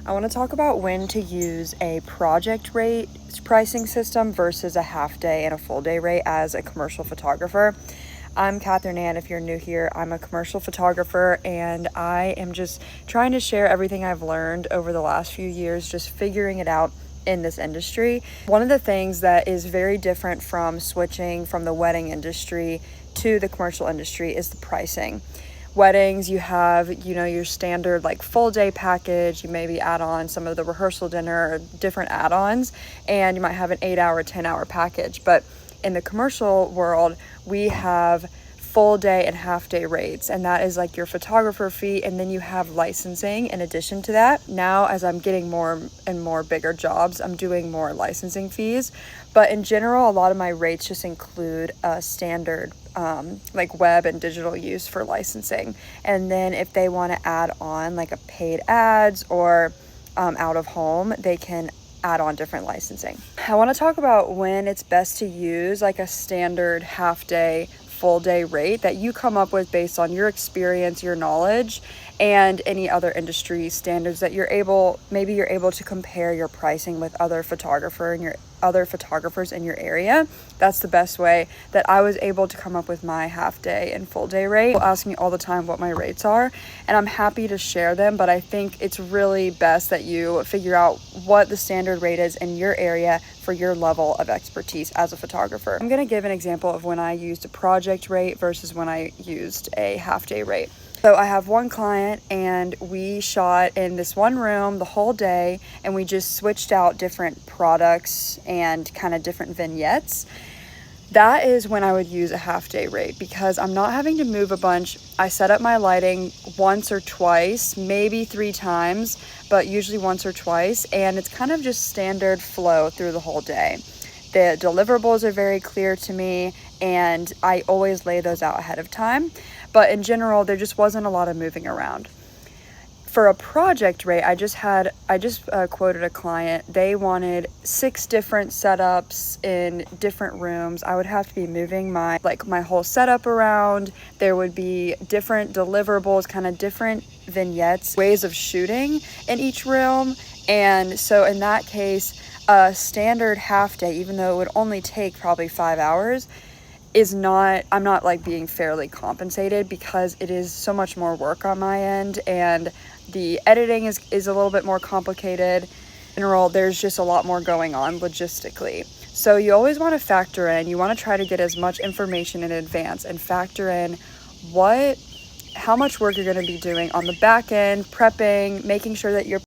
I want to talk about when to use a project rate pricing system versus a half day and a full day rate as a commercial photographer. I'm Catherine Ann. If you're new here, I'm a commercial photographer and I am just trying to share everything I've learned over the last few years, just figuring it out in this industry. One of the things that is very different from switching from the wedding industry to the commercial industry is the pricing. Weddings, you have, your standard like full day package. You maybe add on some of the rehearsal dinner or different add-ons, and you might have an 8-hour, 10-hour package. But in the commercial world, we have full day and half day rates, and that is like your photographer fee, and then you have licensing in addition to that. Now, as I'm getting more and more bigger jobs, I'm doing more licensing fees, but in general, a lot of my rates just include a standard like web and digital use for licensing. And then if they want to add on like a paid ads or out of home, they can add on different licensing. I want to talk about when it's best to use like a standard half day, full day rate that you come up with based on your experience, your knowledge, and any other industry standards that you're able to compare your pricing with other photographers in your area. That's the best way that I was able to come up with my half day and full day rate. People ask me all the time what my rates are, and I'm happy to share them, but I think it's really best that you figure out what the standard rate is in your area for your level of expertise as a photographer. I'm going to give an example of when I used a project rate versus when I used a half day rate. So I have one client and we shot in this one room the whole day, and we just switched out different products and kind of different vignettes. That is when I would use a half day rate because I'm not having to move a bunch. I set up my lighting once or twice, maybe 3 times, but usually once or twice. And it's kind of just standard flow through the whole day. The deliverables are very clear to me, and I always lay those out ahead of time. But in general, there just wasn't a lot of moving around. For a project rate, I just quoted a client. They wanted 6 different setups in different rooms. I would have to be moving my whole setup around. There would be different deliverables, kind of different vignettes, ways of shooting in each room. And so in that case, a standard half day, even though it would only take probably 5 hours, I'm not like being fairly compensated because it is so much more work on my end, and the editing is a little bit more complicated. In general, there's just a lot more going on logistically. So you always want to factor in, you want to try to get as much information in advance and factor in how much work you're going to be doing on the back end, prepping, making sure that you're